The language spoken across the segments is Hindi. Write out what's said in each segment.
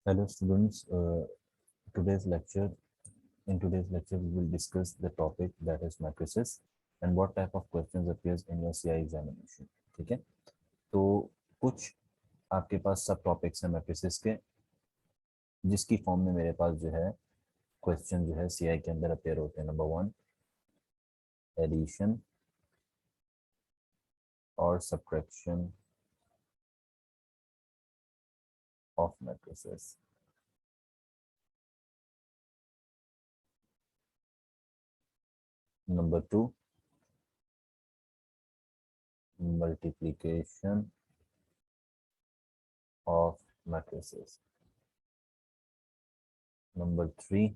Hello students, today's lecture, in today's lecture we will discuss the topic that is matrices and what type of questions appears in your CI examination. ठीक है, तो कुछ आपके पास सब टॉपिक्स हैं मैट्रिसेस के, जिसकी फॉर्म में मेरे पास जो है क्वेश्चन जो है CI के अंदर अपेयर होते हैं. नंबर 1 एडिशन और subtraction of matrices. Number 2 multiplication of matrices. Number 3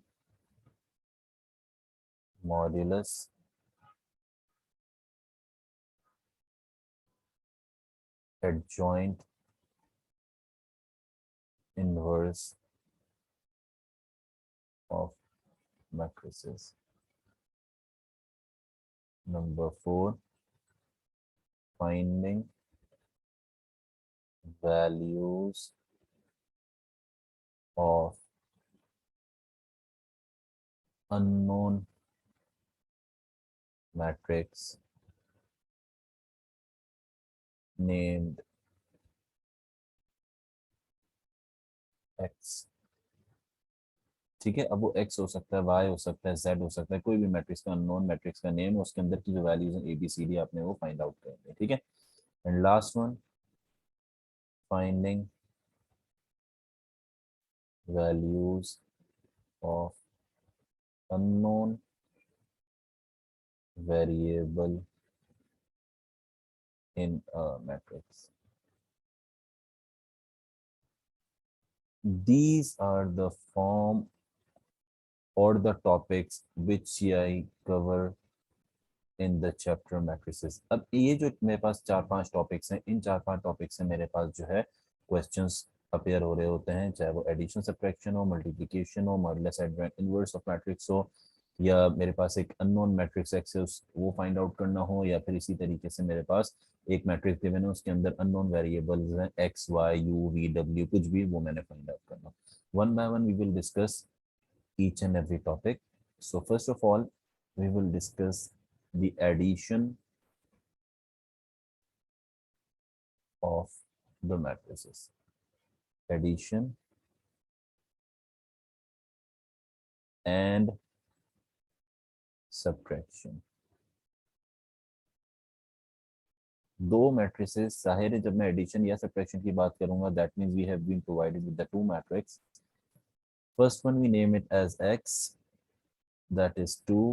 modulus adjoint inverse of matrices. Number 4 finding values of unknown matrix named x. ठीक है, अब वो x हो सकता है, y हो सकता है, z हो सकता है, कोई भी मैट्रिक्स का अननोन मैट्रिक्स का नेम, उसके अंदर की जो वैल्यूज हैं ABCD आपने वो फाइंड आउट करनी है. ठीक है, and last one finding values of unknown variable in a matrix. These are the form or the topics which I cover in the chapter matrices. अब ये जो मेरे पास 4-5 टॉपिक्स हैं, इन 4-5 टॉपिक्स से मेरे पास जो है क्वेश्चंस अपेयर हो रहे होते हैं, चाहे वो एडिशन सब्ट्रैक्शन हो, मल्टीप्लिकेशन हो, modulus adjoint inverse of matrix हो, या मेरे पास एक अननोन मैट्रिक्स एक्स है वो फाइंड आउट करना हो, या फिर इसी तरीके से मेरे पास एक मैट्रिक्स गिवन है, उसके अंदर अननोन वेरिएबल्स हैं X Y U V W, कुछ भी, वो मैंने फाइंड आउट करना. One by one we will discuss each and every topic. So first of all, we will discuss the addition of the matrices. Addition and subtraction. दो मैट्रिसेस, जाहिर है जब मैं एडिशन या सब्ट्रैक्शन की बात करूंगा, that means we have been provided with the two matrix. First one we name it as x, that is 2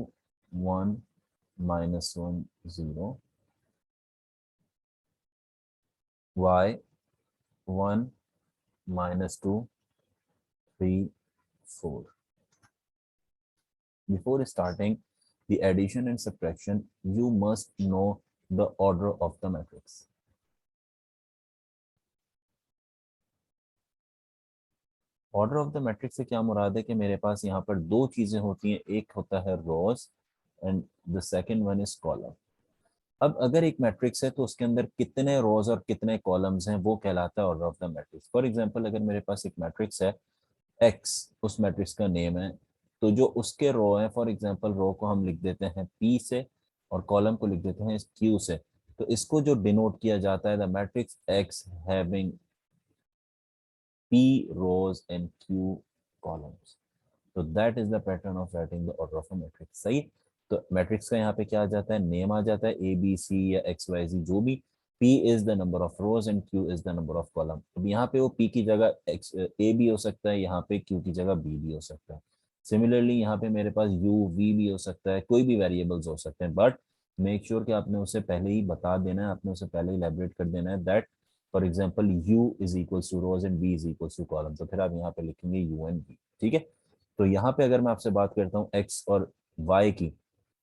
1 -1 0, y 1 -2 3 4. Before starting the addition and subtraction, you must know the order of the matrix. Order of the matrix से क्या मुराद है कि मेरे पास यहाँ पर दो चीजें होती हैं, एक होता है rows and the second one is column. अब अगर एक मैट्रिक्स है तो उसके अंदर कितने रोज और कितने कॉलम्स हैं वो कहलाता है order of the matrix. For example, अगर मेरे पास एक मैट्रिक्स है एक्स, उस मैट्रिक्स का नेम है, तो जो उसके रो हैं, फॉर एग्जांपल रो को हम लिख देते हैं पी से और कॉलम को लिख देते हैं क्यू से, तो इसको जो डिनोट किया जाता है the matrix x having P rows and Q columns. तो that is the pattern of writing the order of a matrix. सही, तो मैट्रिक्स का यहाँ पे क्या आ जाता है, नेम आ जाता है ए बी सी या एक्स वाई जी जो भी. P is the number of rose and Q is the number of column. अब यहाँ पे वो P की जगह एक्स ए भी हो सकता है, यहाँ पे Q की जगह B भी हो सकता है. सिमिलरली यहाँ पे मेरे पास U V भी हो सकता है, कोई भी वेरिएबल्स हो सकते हैं, बट मेक श्योर कि आपने उसे पहले ही बता देना है, आपने उसे पहले ही इलेबोरेट कर देना है that for example U is equals to rows and V is equals to column, तो फिर आप यहाँ पे लिखेंगे U एंड V. ठीक है, तो यहाँ पे अगर मैं आपसे बात करता हूँ x और y की,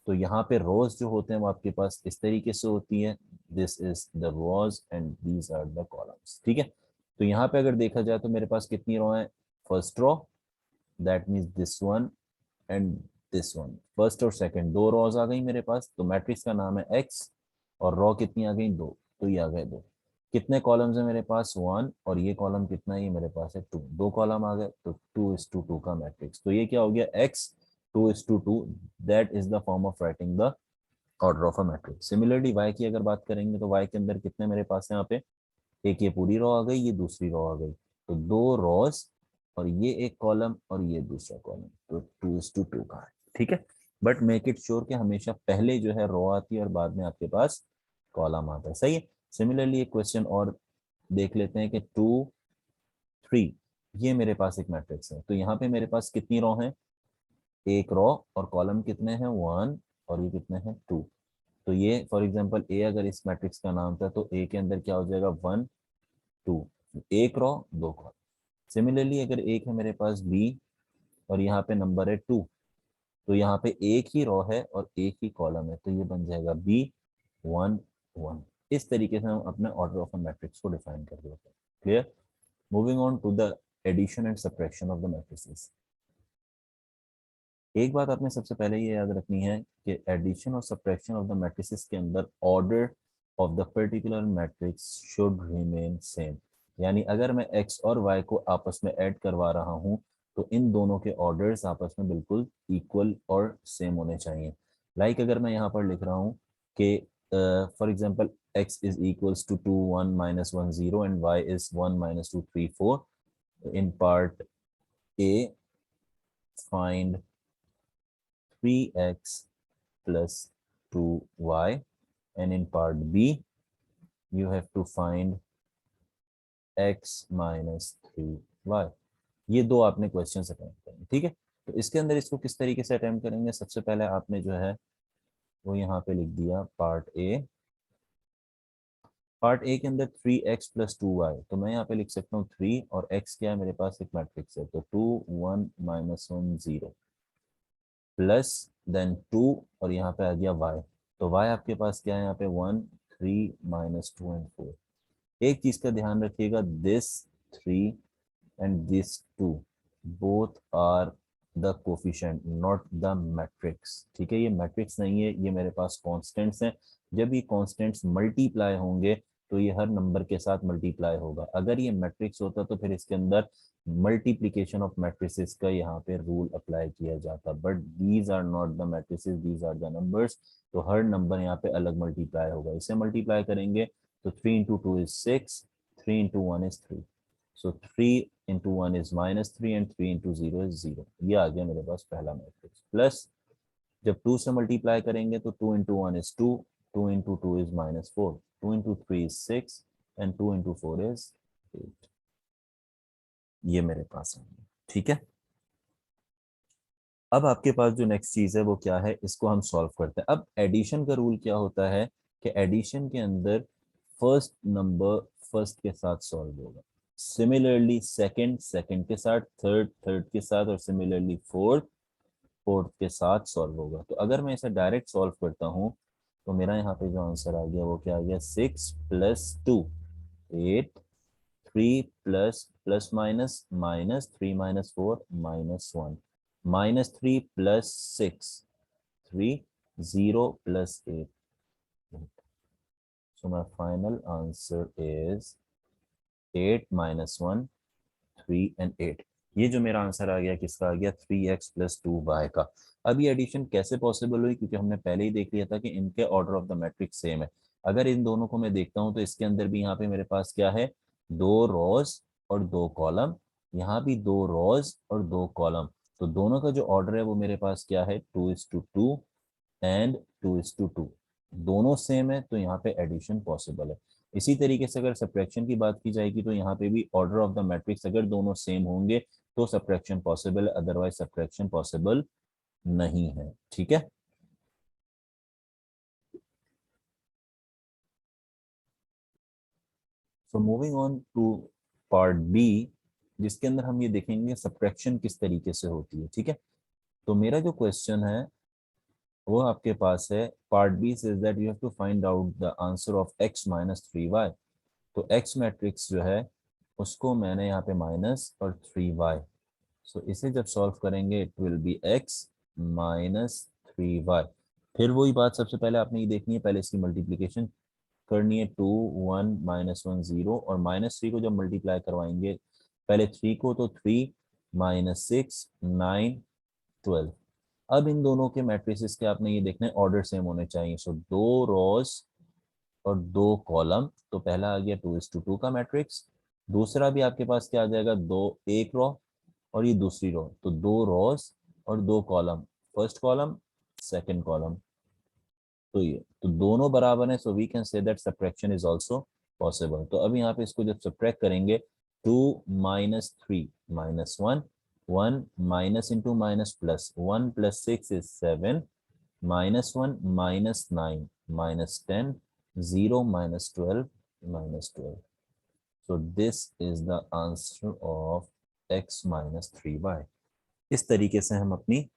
तो यहाँ पे रोज जो होते हैं वो आपके पास इस तरीके से होती है, this is the rows and these are the columns. ठीक है, तो यहाँ पे अगर देखा जाए तो मेरे पास कितनी रो है, first row that means this one and this one, first और सेकंड दो रोज आ गई मेरे पास, तो मैट्रिक्स का नाम है x, और रो कितनी आ गई, दो, तो ये आ गए दो. कितने कॉलम्स है मेरे पास, 1, और ये कॉलम कितना है, ये मेरे पास है 2, दो कॉलम आ गए, तो 2:2 का मैट्रिक्स। तो ये क्या हो गया, x 2:2, that is the form of writing the order of a matrix. Similarly y की अगर बात करेंगे तो y के अंदर कितने मेरे पास है यहाँ पे, एक ये पूरी रो आ गई, ये दूसरी रो आ गई, तो दो रोज, और ये एक कॉलम और ये दूसरा कॉलम, तो 2:2 का है। ठीक है, बट मेक इट श्योर कि हमेशा पहले जो है रो आती है और बाद में आपके पास कॉलम आता है। सही है। सिमिलरली एक क्वेश्चन और देख लेते हैं कि 2:3, ये मेरे पास एक मैट्रिक्स है, तो यहाँ पे मेरे पास कितनी रो है, एक रो, और कॉलम कितने हैं, 1, और ये कितने हैं, 2। तो ये फॉर एग्जांपल ए अगर इस मैट्रिक्स का नाम था, तो ए के अंदर क्या हो जाएगा, 1 2, एक रो दो कॉलम। सिमिलरली अगर एक है मेरे पास बी, और यहाँ पे नंबर है 2, तो यहाँ पे एक ही रो है और एक ही कॉलम है, तो ये बन जाएगा B1 1। इस तरीके से हम अपने ऑर्डर ऑफ अ मैट्रिक्स को डिफाइन कर देते हैं। Clear. Moving on to the addition and subtraction of the matrices. एक बात आपने सबसे पहले ये याद रखनी है कि एडिशन और सब्ट्रैक्शन ऑफ द मैट्रिसेस के अंदर order of the particular matrix should remain same. यानी अगर मैं x और y को आपस में ऐड करवा रहा हूं, तो इन दोनों के ऑर्डर्स आपस में बिल्कुल इक्वल और सेम होने चाहिए। अगर मैं यहाँ पर लिख रहा हूँ कि for example x is equals to 2 1 -1 0 and y is 1 -2 3 4, in part A find 3x plus 2y, and in part B you have to find x minus 3y। ये दो आपने क्वेश्चन अटेम्प्ट करेंगे। ठीक है, तो इसके अंदर इसको किस तरीके से अटेम्प्ट करेंगे, सबसे पहले आपने जो है वो यहाँ पे लिख दिया पार्ट ए। पार्ट ए के अंदर 3x plus 2y, तो मैं यहाँ पे लिख सकता हूँ 3, और x क्या है मेरे पास, एक मैट्रिक्स है, तो 2 1 -1 0 प्लस देन 2, और यहाँ पे आ गया y, तो y आपके पास क्या है यहाँ पे 1 3 -2 एंड 4। एक चीज का ध्यान रखिएगा, this 3 and this 2 both are the coefficient not the matrix. ठीक है, ये मैट्रिक्स नहीं है, ये मेरे पास कांस्टेंट्स हैं। जब ये कांस्टेंट्स मल्टीप्लाई होंगे तो ये हर नंबर के साथ मल्टीप्लाई होगा। अगर ये मैट्रिक्स होता तो फिर इसके अंदर मल्टीप्लिकेशन ऑफ मैट्रिसेस का यहाँ पे रूल अप्लाई किया जाता, but these are not the matrices, these are the numbers. तो हर नंबर यहाँ पे अलग मल्टीप्लाई होगा। इसे मल्टीप्लाई करेंगे तो 3 into 2 is 6, 3 into 1 is 3, so 3 into 1 is -3 and 3 into 0 is 0। ये आ गया मेरे पास पहला मैट्रिक्स। प्लस जब 2 से मल्टीप्लाई करेंगे तो 2 into 1 is 2, 2 into 2 is -4, 2 into 3 is 6 and 2 into 4 is 8। ये मेरे पास है। ठीक है, अब आपके पास जो नेक्स्ट चीज है वो क्या है, इसको हम सॉल्व करते हैं। अब एडिशन का रूल क्या होता है कि एडिशन के अंदर फर्स्ट नंबर फर्स्ट के साथ सॉल्व होगा, सिमिलरली सेकंड सेकंड के साथ, थर्ड थर्ड के साथ, और सिमिलरली फोर्थ फोर्थ के साथ सॉल्व होगा। तो अगर मैं इसे डायरेक्ट सॉल्व करता हूँ तो मेरा यहाँ पे जो आंसर आ गया वो क्या आ गया, 6 + 2 8, 3 plus plus minus minus 3 -4 -1, -3 + 6 3 0 + 8। So my final answer is 8 -1 3 and 8। ये जो मेरा आंसर आ गया किसका आ गया, 3x + 2y का। अब ये एडिशन कैसे पॉसिबल हुई, क्योंकि हमने पहले ही देख लिया था कि इनके order of the matrix same है। अगर इन दोनों को मैं देखता हूं तो इसके अंदर भी यहाँ पे मेरे पास क्या है, दो रोज और दो कॉलम, यहाँ भी दो रोज और दो कॉलम। तो दोनों का जो ऑर्डर है वो मेरे पास क्या है, 2:2 एंड 2:2, दोनों सेम है, तो यहाँ पे एडिशन पॉसिबल है। इसी तरीके से अगर सब्ट्रैक्शन की बात की जाएगी तो यहाँ पे भी ऑर्डर ऑफ द मैट्रिक्स अगर दोनों सेम होंगे तो सब्ट्रैक्शन पॉसिबल है, अदरवाइज सब्ट्रैक्शन पॉसिबल नहीं है। ठीक है, so moving on to part B, जिसके अंदर हम ये देखेंगे सब्ट्रैक्शन किस तरीके से होती है। ठीक है, तो मेरा जो क्वेश्चन है वो आपके पास है, part B says that you have to find out the answer of x - 3y। तो x मैट्रिक्स जो है उसको मैंने यहाँ पे माइनस और 3y, सो इसे जब सॉल्व करेंगे it will be x - 3y। फिर वही बात, सबसे पहले आपने ये देखनी है, पहले इसकी मल्टीप्लिकेशन करनी है 2 1 -1 0 और -3 को जब मल्टीप्लाई करवाएंगे पहले 3 को तो 3 -6 9 12। अब इन दोनों के मैट्रिसेस के आपने ये देखना है ऑर्डर सेम होने चाहिए। सो 2 रोज और 2 कॉलम, तो पहला आ गया 2:2 का मैट्रिक्स। दूसरा भी आपके पास क्या आ जाएगा, एक रो और ये दूसरी रो, तो 2 रोज और 2 column, first column second column. तो ये तो दोनों बराबर हैं, so we can say that subtraction is also possible. तो अब यहाँ पे इसको जब सब्ट्रैक्ट करेंगे 2 -3 -1 1 minus into minus plus 1 + 6 is 7 -1 -9 -10 0 -12 -12। So this is the answer of x - 3y। इस तरीके से हम अपनी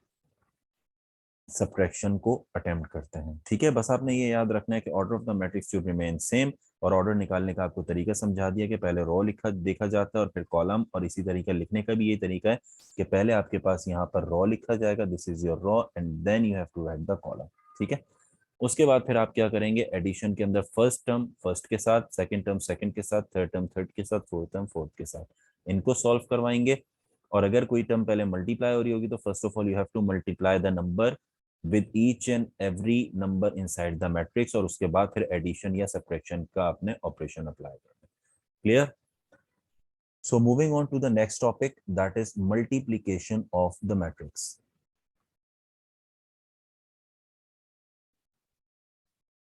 सब्ट्रैक्शन को अटेम्प्ट करते हैं। ठीक है, बस आपने ये याद रखना है कि order of the matrix should remain same. और ऑर्डर निकालने का आपको तरीका समझा दिया कि पहले रो लिखा देखा जाता है और फिर कॉलम, और इसी तरीका लिखने का भी ये तरीका है कि पहले आपके पास यहाँ पर रो लिखा जाएगा, this is your row, and then you have to write the column. ठीक है, उसके बाद फिर आप क्या करेंगे, एडिशन के अंदर फर्स्ट टर्म फर्स्ट के साथ, सेकंड टर्म सेकंड के साथ, थर्ड टर्म थर्ड के साथ, फोर्थ टर्म फोर्थ के साथ, इनको सॉल्व करवाएंगे। और अगर कोई टर्म पहले मल्टीप्लाई हो रही होगी तो first of all you have to multiply the number with each and every number inside the matrix, और उसके बाद फिर एडिशन या सब्ट्रैक्शन का आपने ऑपरेशन अप्लाई करना है। Clear? So moving on to the next topic, that is multiplication of the matrix.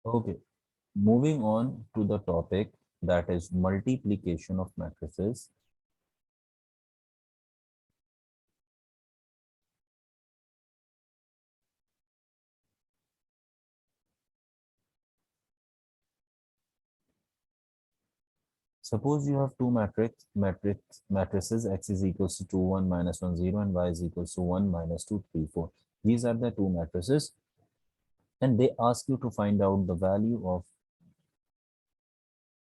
Okay, moving on to the topic that is multiplication of matrices. Suppose you have two matrices x is equals to 2 1 -1 0 and y is equals to 1 -2 3 4. These are the two matrices, and they ask you to find out the value of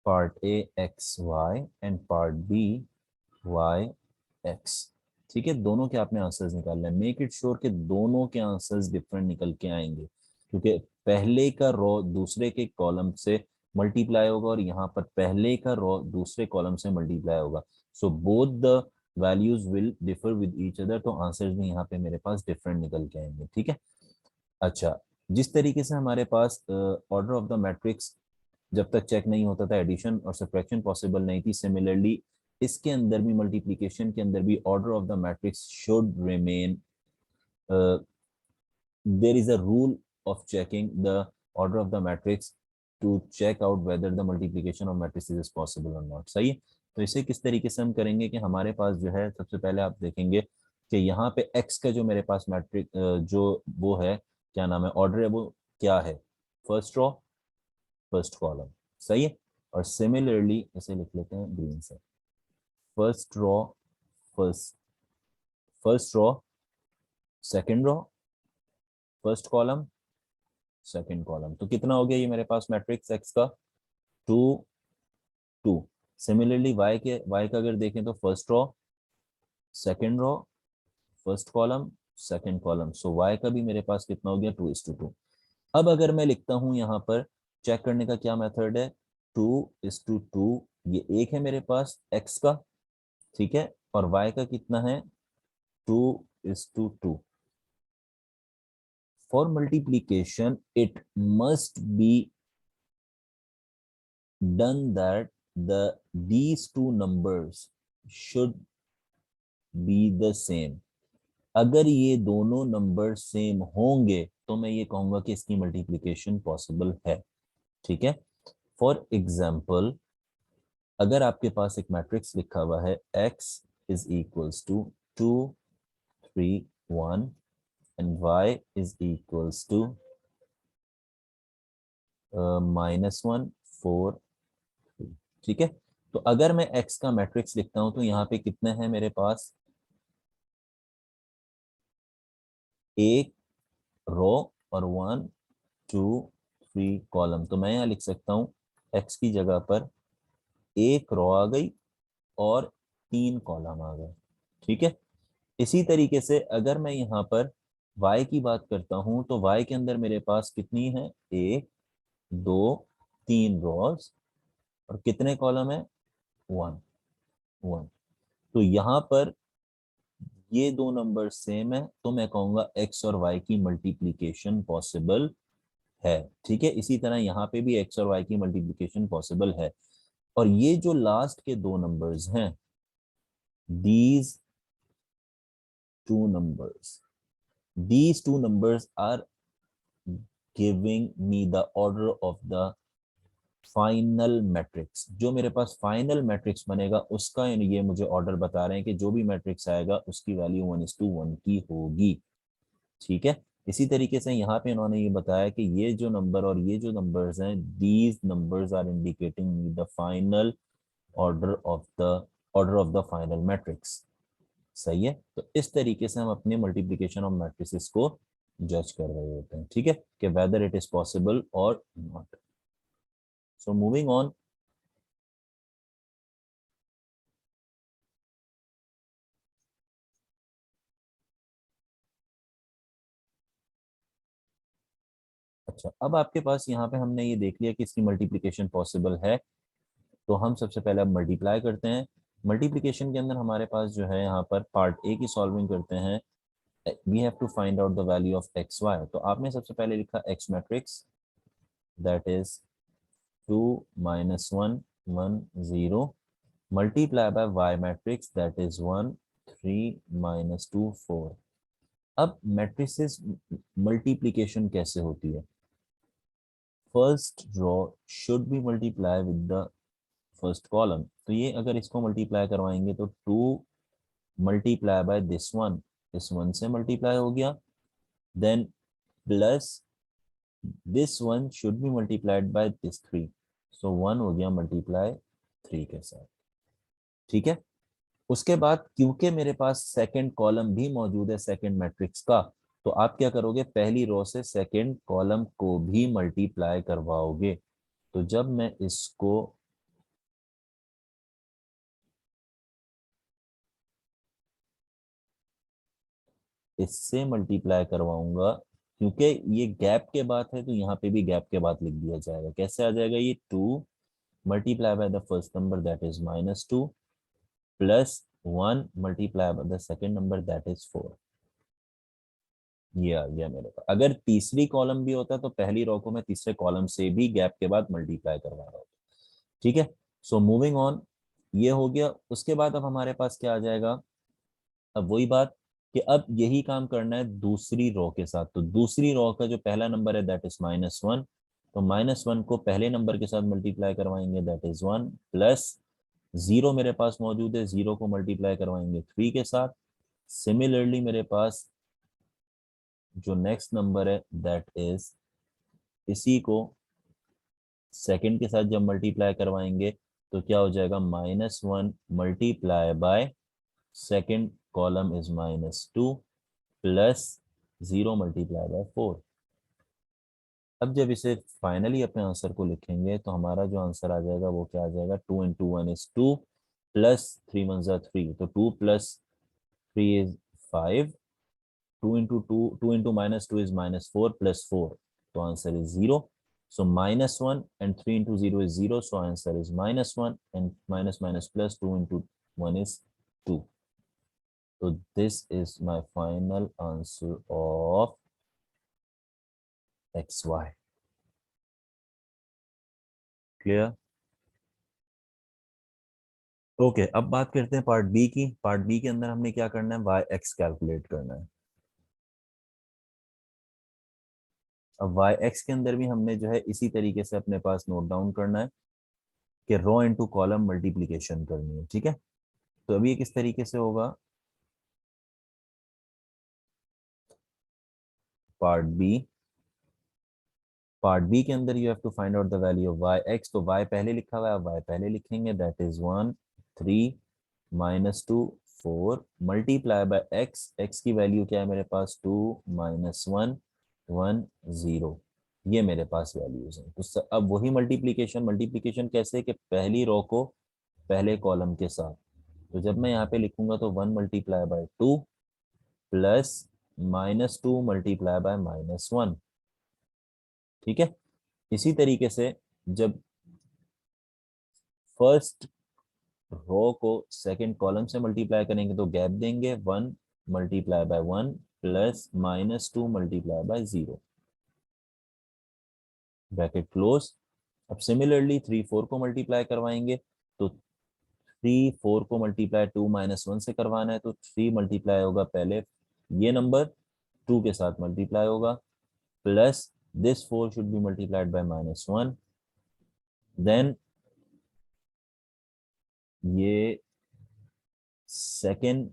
part A x y and part B y x। ठीक है, दोनों के आपने आंसर्स निकालने हैं। मेक इट श्योर कि दोनों के आंसर्स डिफरेंट निकल के आएंगे, क्योंकि पहले का रो दूसरे के कॉलम से मल्टीप्लाई होगा और यहाँ पर पहले का रो दूसरे कॉलम से मल्टीप्लाई होगा। So both the values will differ with each other, तो आंसर्स भी यहाँ पे मेरे पास डिफरेंट निकल के आएंगे। ठीक है, अच्छा, जिस तरीके से हमारे पास ऑर्डर ऑफ द मैट्रिक्स जब तक चेक नहीं होता था एडिशन और सब्ट्रैक्शन पॉसिबल नहीं थी, सिमिलरली इसके अंदर भी मल्टीप्लिकेशन के अंदर भी order of the matrix should remain, there is a rule of checking the order of the matrix to check out whether the multiplication of matrices is possible और नॉट। सही है, तो इसे किस तरीके से हम करेंगे कि हमारे पास जो है सबसे पहले आप देखेंगे कि यहाँ पे x का जो मेरे पास मैट्रिक जो वो है, क्या नाम है, ऑर्डर है, वो क्या है, फर्स्ट रो फर्स्ट कॉलम। सही है, और सिमिलरली इसे लिख लेते हैं ग्रीन से, first row first first row second row first column second column. तो कितना हो गया ये मेरे पास मैट्रिक्स x का, 2 2। सिमिलरली y का अगर देखें तो first row second row first column second column, so y का भी मेरे पास कितना हो गया, 2:2। अब अगर मैं लिखता हूं यहाँ पर, चेक करने का क्या मेथड है, 2:2, ये एक है मेरे पास x का, ठीक है, और y का कितना है, 2:2। For multiplication it must be done that these two numbers should be the same। अगर ये दोनों नंबर सेम होंगे तो मैं ये कहूंगा कि इसकी मल्टीप्लिकेशन पॉसिबल है। ठीक है, फॉर एग्जाम्पल अगर आपके पास एक मैट्रिक्स लिखा हुआ है x is equals to 2 3 1 and y is equals to -1 4 3। ठीक है, तो अगर मैं x का मैट्रिक्स लिखता हूं तो यहाँ पे कितने हैं मेरे पास, एक रो और 1 2 3 कॉलम। तो मैं यहाँ लिख सकता हूँ x की जगह पर एक रो आ गई और 3 कॉलम आ गए। ठीक है, इसी तरीके से अगर मैं यहाँ पर y की बात करता हूं तो y के अंदर मेरे पास कितनी है, 1 2 3 रोज और कितने कॉलम है? 1 1। तो यहाँ पर ये दो नंबर सेम है तो मैं कहूंगा एक्स और वाई की मल्टीप्लीकेशन पॉसिबल है। ठीक है, इसी तरह यहाँ पे भी एक्स और वाई की मल्टीप्लीकेशन पॉसिबल है। और ये जो लास्ट के दो नंबर्स हैं, these two numbers these two numbers are giving me the order of the final matrix. जो मेरे पास फाइनल मैट्रिक्स बनेगा उसका ये मुझे ऑर्डर बता रहे हैं कि जो भी मैट्रिक्स आएगा उसकी वैल्यू 1:1 की होगी। ठीक है, इसी तरीके से यहाँ पे इन्होंने ये बताया कि ये जो नंबर और ये जो नंबर्स हैं, these numbers are indicating the final order of the final matrix. सही है, तो इस तरीके से हम अपने मल्टीप्लिकेशन ऑफ मैट्रिसेस को जज कर रहे होते हैं। ठीक है, कि वेदर इट इज पॉसिबल और नॉट। So moving on. अच्छा, अब आपके पास यहाँ पे हमने ये देख लिया कि इसकी मल्टीप्लिकेशन पॉसिबल है, तो हम सबसे पहले अब मल्टीप्लाई करते हैं। मल्टीप्लिकेशन के अंदर हमारे पास जो है यहाँ पर पार्ट ए की सॉल्विंग करते हैं। We have to find out the value of X Y. तो आपने सबसे पहले लिखा X matrix, that is 2 -1 1 0 multiply by Y matrix, that is 1 3 -2 4। अब मैट्रिसेस मल्टीप्लिकेशन कैसे होती है? First row should be multiply with the first column. तो ये अगर इसको मल्टीप्लाई करवाएंगे तो 2 मल्टीप्लाई बाय दिस वन, इस वन से मल्टीप्लाई हो गया, then plus this one should be multiplied by this 3, so 1 हो गया मल्टीप्लाई 3 के साथ। ठीक है, उसके बाद क्योंकि मेरे पास सेकंड कॉलम भी मौजूद है सेकंड मैट्रिक्स का, तो आप क्या करोगे, पहली रो से सेकंड कॉलम को भी मल्टीप्लाई करवाओगे। तो जब मैं इसको इससे मल्टीप्लाई करवाऊंगा, क्योंकि ये गैप के बाद है तो यहाँ पे भी गैप के बाद लिख दिया जाएगा। कैसे आ जाएगा ये? 2 multiply by the first number that is -2 plus 1 multiply by the second number that is 4। ये आ गया मेरे पास। अगर तीसरी कॉलम भी होता तो पहली रो को मैं तीसरे कॉलम से भी गैप के बाद मल्टीप्लाई करवा रहा हूँ। ठीक है, सो मूविंग ऑन, ये हो गया। उसके बाद अब हमारे पास क्या आ जाएगा? अब वही बात कि अब यही काम करना है दूसरी रो के साथ। तो दूसरी रो का जो पहला नंबर है दैट इज -1, तो -1 को पहले नंबर के साथ मल्टीप्लाई करवाएंगे, दैट इज 1 प्लस 0 मेरे पास मौजूद है, 0 को मल्टीप्लाई करवाएंगे 3 के साथ। सिमिलरली मेरे पास जो नेक्स्ट नंबर है दैट इज, इसी को सेकंड के साथ जब मल्टीप्लाई करवाएंगे तो क्या हो जाएगा? -1 multiply by second column is -2 plus 0 multiply bye 4। अब जब इसे फाइनली अपने आंसर को लिखेंगे तो हमारा जो आंसर आ जाएगा वो क्या आ जाएगा? 2 × 1 इज 2 प्लस 3 × 1 3, तो 2 प्लस 3 इज 5, 2 × 2 2 × -2 is -4 प्लस 4, तो answer is 0। So -1 and 3 × 0 is 0, so answer is -1 and minus minus plus 2 × 1 is 2. So this is my final answer of XY. Clear? Okay, अब बात करते हैं पार्ट बी की। पार्ट बी के अंदर हमने क्या करना है? वाई एक्स कैलकुलेट करना है। अब वाई एक्स के अंदर भी हमने जो है इसी तरीके से अपने पास नोट डाउन करना है कि रो इनटू कॉलम मल्टीप्लिकेशन करनी है। ठीक है, तो अभी ये किस तरीके से होगा? पार्ट बी, पार्ट बी के अंदर you have to find out the value of Y X. तो वाई पहले लिखा हुआ है, वाई पहले लिखेंगे, that is 1 3 -2 4 multiply by X. X की वैल्यू क्या है मेरे पास? 2 -1 1 0। ये मेरे पास वैल्यूज हैं। तो अब वही मल्टीप्लिकेशन, मल्टीप्लिकेशन कैसे कि पहली रो को पहले कॉलम के साथ। तो जब मैं यहाँ पे लिखूंगा तो 1 multiply by 2 plus -2 multiply bye -1। ठीक है, इसी तरीके से जब फर्स्ट रो को सेकंड कॉलम से मल्टीप्लाई करेंगे तो गैप देंगे 1 multiply by 1 plus -2 multiply bye 0, bracket close. अब सिमिलरली 3 4 को मल्टीप्लाई करवाएंगे तो 3 4 को मल्टीप्लाई 2 -1 से करवाना है तो 3 मल्टीप्लाई होगा पहले ये नंबर 2 के साथ मल्टीप्लाई होगा plus this 4 should be multiplied by -1, then ये सेकेंड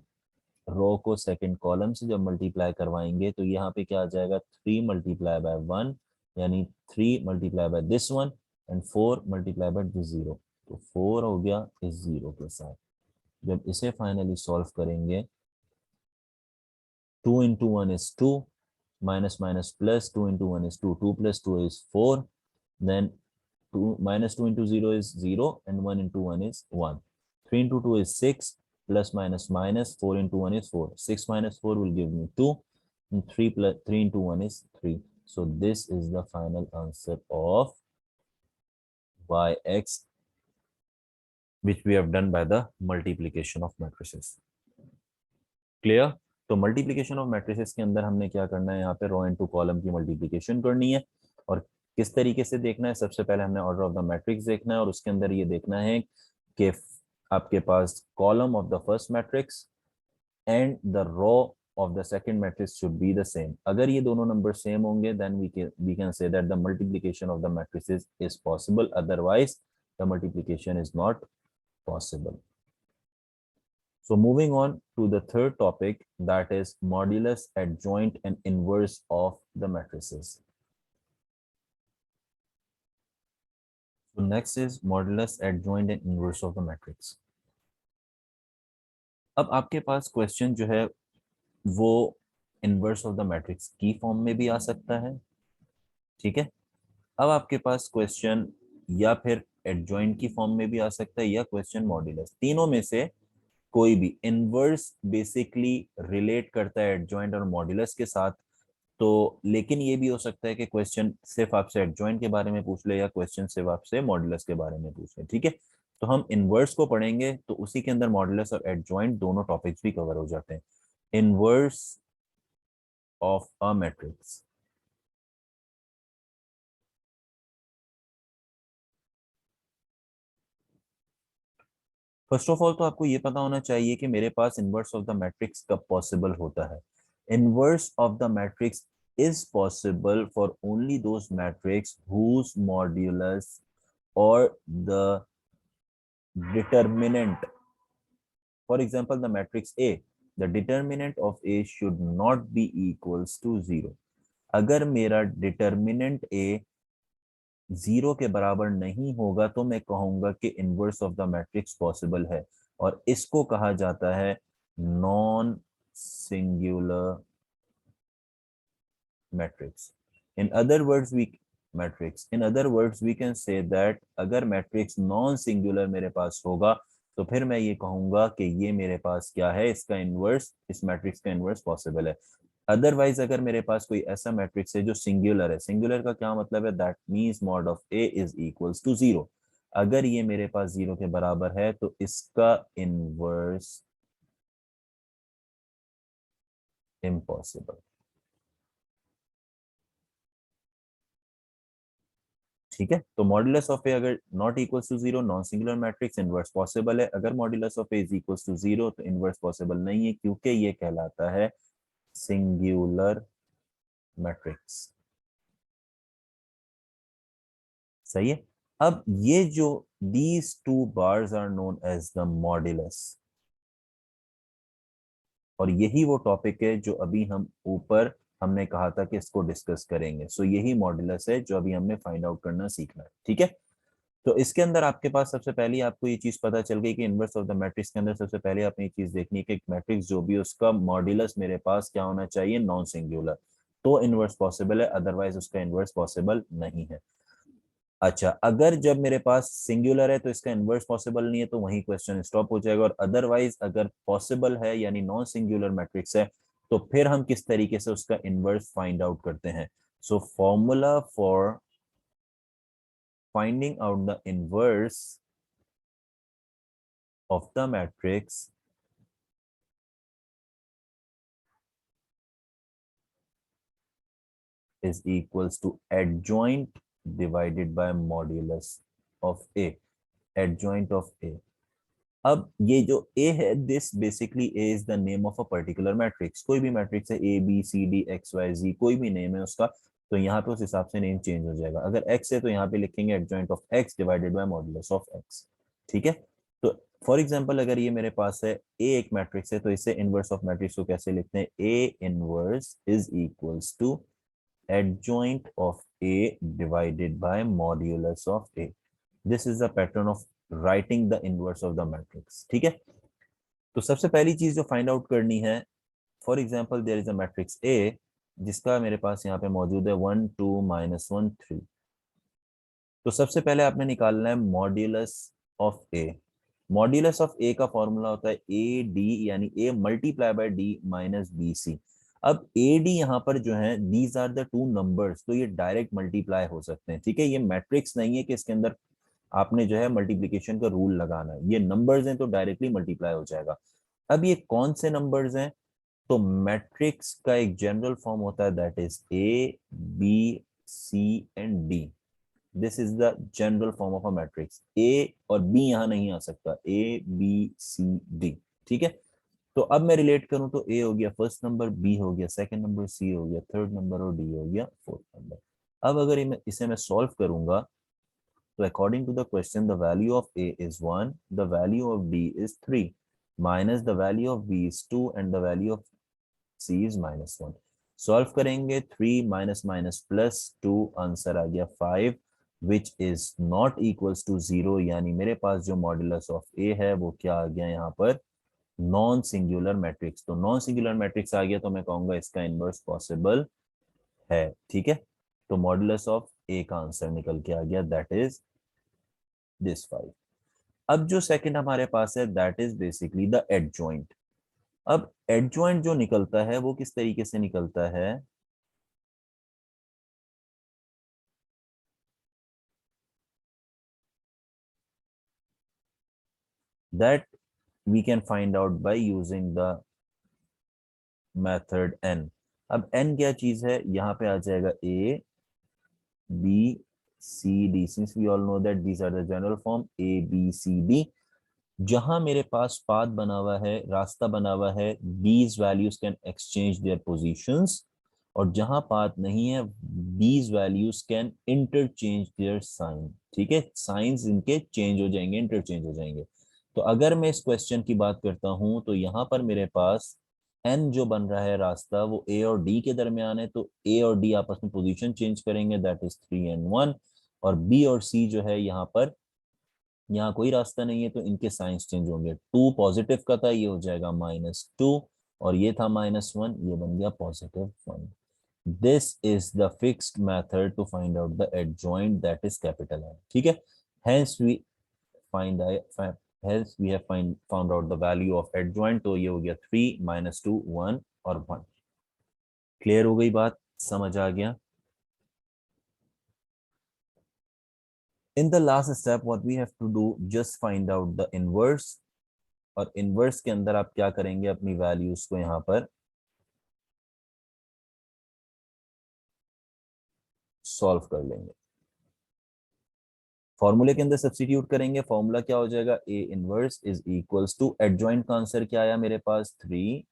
रो को सेकंड कॉलम से जब मल्टीप्लाई करवाएंगे तो यहाँ पे क्या आ जाएगा 3 मल्टीप्लाई बाय 1 यानी 3 multiply by this one and 4 multiply by this 0, तो 4 हो गया इस 0 के साथ। जब इसे फाइनली सॉल्व करेंगे 2 into 1 is 2, minus minus plus 2 into 1 is 2, 2 plus 2 is 4, then 2 minus 2 into 0 is 0 and 1 into 1 is 1, 3 into 2 is 6, plus minus minus 4 into 1 is 4, 6 minus 4 will give me 2 and 3 into 1 is 3. So this is the final answer of yx which we have done by the multiplication of matrices. Clear? तो मल्टीप्लिकेशन ऑफ मैट्रिसेस के अंदर हमने क्या करना है, यहाँ पे रो एंड टू कॉलम की मल्टीप्लिकेशन करनी है। और किस तरीके से देखना है, सबसे पहले हमने ऑर्डर ऑफ द मैट्रिक्स देखना है और उसके अंदर ये देखना है कि आपके पास column of the first matrix and the row of the second matrix should be the same. अगर ये दोनों नंबर सेम होंगे then we can say that the multiplication of the matrices is possible, otherwise the multiplication is not possible. So moving on to the third topic, that is modulus, adjoint and inverse of the matrices. So next is modulus, adjoint and inverse of the matrix. अब आपके पास क्वेश्चन जो है वो इनवर्स ऑफ द मैट्रिक्स की फॉर्म में भी आ सकता है, ठीक है। अब आपके पास क्वेश्चन या फिर एडजॉइंट की फॉर्म में भी आ सकता है या क्वेश्चन मॉड्यूलस, तीनों में से कोई भी। इनवर्स बेसिकली रिलेट करता है एडजॉइंट और मॉड्यूलस के साथ, तो लेकिन ये भी हो सकता है कि क्वेश्चन सिर्फ आपसे एडजॉइंट के बारे में पूछ ले या क्वेश्चन सिर्फ आपसे मॉड्यूलस के बारे में पूछ ले, ठीक है। तो हम इनवर्स को पढ़ेंगे तो उसी के अंदर मॉड्यूलस और एडजॉइंट दोनों टॉपिक्स भी कवर हो जाते हैं। Inverse of a matrix, first of all तो आपको ये पता होना चाहिए कि मेरे पास इनवर्स ऑफ द मैट्रिक्स कब पॉसिबल होता है। Inverse of the matrix is possible for only those matrix whose modulus or the determinant, for example the matrix A, the determinant of A should not be equals to 0। अगर मेरा determinant A 0 के बराबर नहीं होगा तो मैं कहूंगा कि inverse of the matrix possible है, और इसको कहा जाता है non singular matrix. In other words we can say that अगर मैट्रिक्स नॉन सिंगुलर मेरे पास होगा तो फिर मैं ये कहूंगा कि ये मेरे पास क्या है, इसका इनवर्स, इस मैट्रिक्स का इनवर्स पॉसिबल है। अदरवाइज अगर मेरे पास कोई ऐसा मैट्रिक्स है जो सिंगुलर है, सिंगुलर का क्या मतलब है, that means mod of A is equals to 0। अगर ये मेरे पास 0 के बराबर है तो इसका इनवर्स इम्पॉसिबल, ठीक है। तो मॉड्यूलस ऑफ ए अगर not equals to 0, non singular matrix, inverse possible है। अगर modulus of A is equals to 0 तो इनवर्स पॉसिबल नहीं है, क्योंकि ये कहलाता है सिंगुलर मैट्रिक्स, सही है। अब ये जो these two bars are known as the modulus, और यही वो टॉपिक है जो अभी हम ऊपर हमने कहा था कि इसको डिस्कस करेंगे। सो यही मॉड्यूलस है जो अभी हमने फाइंड आउट करना सीखना है, ठीक है। तो इसके अंदर आपके पास सबसे पहले आपको ये चीज पता चल गई कि इनवर्स ऑफ द मैट्रिक्स के अंदर सबसे पहले आपने ये चीज देखनी है कि मैट्रिक्स जो भी उसका मॉड्यूलस मेरे पास क्या होना चाहिए, नॉन सिंगुलर, तो इनवर्स पॉसिबल है, अदरवाइज उसका इनवर्स पॉसिबल नहीं है। अच्छा, अगर जब मेरे पास सिंगुलर है तो इसका इनवर्स पॉसिबल नहीं है तो वही क्वेश्चन स्टॉप हो जाएगा, और अदरवाइज अगर पॉसिबल है यानी नॉन सिंगुलर मैट्रिक्स है तो फिर हम किस तरीके से उसका इनवर्स फाइंड आउट करते हैं। So formula for finding out the inverse of the matrix is equals to adjoint divided by modulus of A. Adjoint of A. अब ये जो A है, this basically A is the name of a particular matrix. कोई भी मैट्रिक्स है A B C D X Y Z, कोई भी नेम है उसका, तो यहाँ पे उस हिसाब से नेम चेंज हो जाएगा. अगर X है तो यहाँ पे लिखेंगे adjoint of X divided by modulus of X. ठीक है. तो फॉर एग्जांपल अगर ये मेरे पास है A एक मैट्रिक्स है, तो इसे इनवर्स ऑफ मैट्रिक्स को कैसे लिखते हैं? A inverse is equals to adjoint of A divided by modulus of A. This is the pattern of writing the inverse of the matrix. ठीक है. तो सबसे पहली चीज जो फाइंड आउट करनी है, for example there is a matrix A जिसका मेरे पास यहाँ पे मौजूद है 1 2 -1 3. तो सबसे पहले आपने निकालना है modulus of A. Modulus of A का फॉर्मूला होता है ए डी, यानी A multiply by D minus B C. अब ए डी यहाँ पर जो है, these are the two numbers, तो ये डायरेक्ट मल्टीप्लाई हो सकते हैं. ठीक है. ये मैट्रिक्स नहीं है कि इसके अंदर आपने जो है मल्टीप्लीकेशन का रूल लगाना है. ये नंबर्स हैं तो डायरेक्टली मल्टीप्लाई हो जाएगा. अब ये कौन से नंबर्स हैं? तो मैट्रिक्स का एक जनरल फॉर्म होता है, that is A B C and D. This is the general form of a matrix. A और बी यहां नहीं आ सकता, ए बी सी डी. ठीक है. तो अब मैं रिलेट करूं तो ए हो गया फर्स्ट नंबर, बी हो गया सेकंड नंबर, सी हो गया थर्ड नंबर और डी हो गया फोर्थ नंबर. अब अगर इसे मैं सॉल्व करूंगा, तो according to the question the value of A is 1, the value of D is 3, minus the value of B is 2 and the value of C is -1. Solve करेंगे 3 माइनस माइनस प्लस 2, आंसर आ गया 5, which is not equals to 0. यानी मेरे पास जो मॉड्यूलस ऑफ ए है वो क्या आ गया यहाँ पर? Non singular matrix. तो नॉन सिंगुलर मैट्रिक्स आ गया तो मैं कहूंगा इसका इनवर्स पॉसिबल है. ठीक है. तो मॉड्यूलस ऑफ ए का आंसर निकल के आ गया, दैट इज दिस 5. अब जो सेकंड हमारे पास है, that is basically the adjoint. अब एडजॉइंट जो निकलता है वो किस तरीके से निकलता है? That we can find out by using the method n. अब n क्या चीज है? यहाँ पे आ जाएगा a b c d. Since we all know that these are the general form a b c d. जहां मेरे पास पाथ बना हुआ है, रास्ता बना हुआ है, these values can exchange their positions. और जहां पाथ नहीं है, these values can interchange their sign. ठीक है. साइंस इनके चेंज हो जाएंगे, इंटरचेंज हो जाएंगे. तो अगर मैं इस क्वेश्चन की बात करता हूं, तो यहाँ पर मेरे पास n जो बन रहा है रास्ता, वो a और d के दरमियान है. तो a और d आपस में पोजीशन चेंज करेंगे, दैट इज 3 and 1. और b और c जो है यहाँ पर, यहाँ कोई रास्ता नहीं है तो इनके साइंस चेंज होंगे. 2 पॉजिटिव का था, ये हो जाएगा -2, और ये था -1, ये बन गया +1. This is the fixed method to find out the adjoint, that is capital N. ठीक है. Hence we find hence we have found out the value of adjoint. तो ये हो गया 3 -2 1 और 1. क्लियर हो गई बात? समझ आ गया? In the last step what we have to do, just find out the inverse. और इनवर्स के अंदर आप क्या करेंगे? अपनी वैल्यूज को यहां पर सॉल्व कर लेंगे. फॉर्मूले के अंदर सब्स्टिट्यूट करेंगे. फॉर्मूला क्या हो जाएगा? A inverse is equals to, adjoint का आंसर क्या आया मेरे पास? 3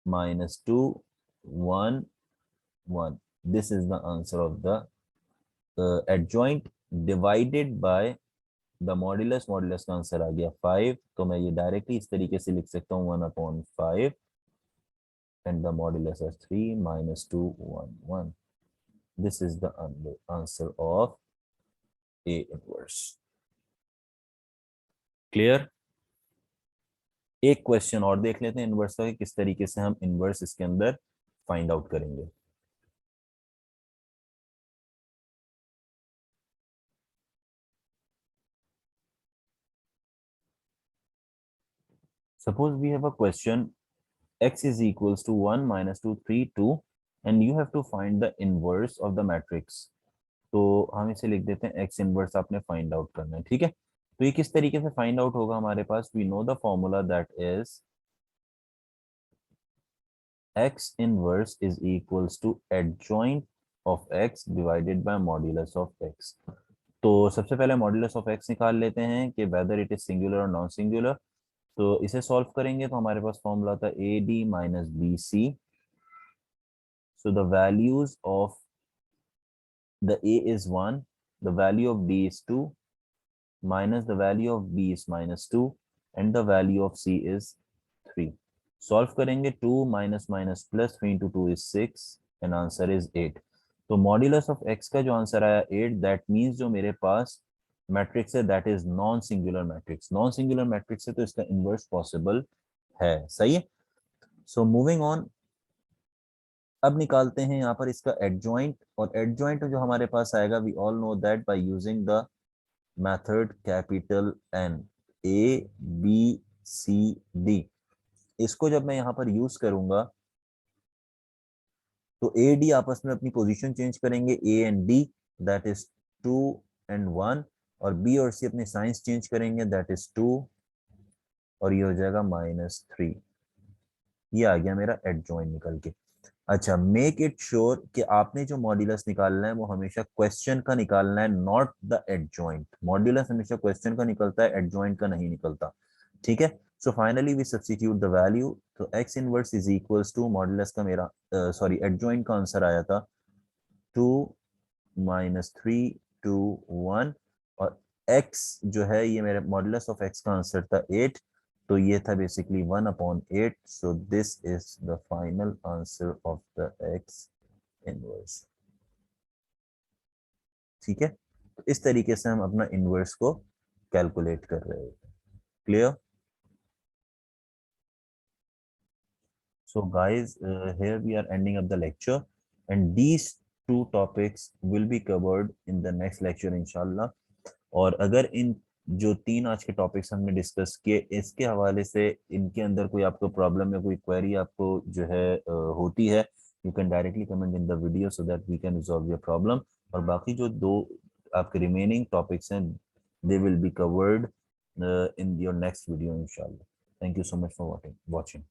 -2 1 1. This is the answer of the adjoint divided by the modulus. Modulus का आंसर आ गया 5. तो मैं ये डायरेक्टली इस तरीके से लिख सकता हूँ 1/5 and the modulus is 3 -2 1 1. This is the answer of A inverse. Clear? एक क्वेश्चन और देख लेते हैं इनवर्स का, किस तरीके से हम इनवर्स इसके अंदर फाइंड आउट करेंगे. Suppose we have a question, x is equals to 1 -2 3 2 and you have to find the inverse of the matrix. तो हम इसे लिख देते हैं एक्स इनवर्स आपने फाइंड आउट करना है, ठीक है। तो ये किस तरीके से फाइंड आउट होगा हमारे पास, we know the formula that is x inverse is equals to adjoint of x divided by modulus of x। तो सबसे पहले मॉड्यूलस ऑफ x निकाल लेते हैं कि वेदर इट इज सिंगुलर और नॉन सिंगुलर। तो इसे सॉल्व करेंगे तो हमारे पास फॉर्मूला था A D minus B C. So the values of the a is 1, the value of d is 2, minus the value of b is minus 2, and the value of c is 3। Solve करेंगे 2 minus minus plus 3 into 2 is 6 and answer is 8। तो मॉड्यूलस ऑफ x का जो आंसर आया 8, दैट मींस जो मेरे पास मैट्रिक्स है that is non singular matrix. Non singular matrix है तो इसका इनवर्स पॉसिबल है, सही है। सो मूविंग ऑन, अब निकालते हैं यहाँ पर इसका एडजॉइंट, और एडजॉइंट जो हमारे पास आएगा we all know that by using the method capital N, A B C D. इसको जब मैं यहाँ पर यूज करूंगा तो ए डी आपस में अपनी पोजीशन चेंज करेंगे, A and D that is 2 and 1, और बी और सी अपने साइंस चेंज करेंगे दैट इज 2 और ये हो जाएगा -3। ये आ गया मेरा एडजॉइंट निकल के। अच्छा, मेक इट श्योर कि आपने जो मॉड्यूलस निकालना है वो हमेशा क्वेश्चन का निकालना है, नॉट द एडजॉइंट। मॉड्यूलस हमेशा क्वेश्चन का निकलता है, एडजॉइंट का नहीं निकलता, ठीक है। So finally we substitute the value, तो x inverse is equals to modulus का मेरा सॉरी एडजॉइंट का आंसर आया था 2 -3 2 1, और x जो है ये मेरे मॉड्यूलस ऑफ x का आंसर था 8, तो ये था basically 1/8। So this is the final answer of the x inverse, ठीक है। तो इस तरीके से हम अपना इनवर्स को कैलकुलेट कर रहे होते हैं। Clear? So guys, here we are ending up the lecture, and these two topics will be covered in the next lecture inshallah। और अगर इन जो 3 आज के टॉपिक्स हमने डिस्कस किए इसके हवाले से इनके अंदर कोई आपको प्रॉब्लम या कोई क्वेरी आपको जो है होती है, you can directly comment in the video so that we can resolve your problem. और बाकी जो 2 आपके रिमेनिंग टॉपिक्स हैं they will be covered in your next video इंशाल्लाह। Thank you so much for watching.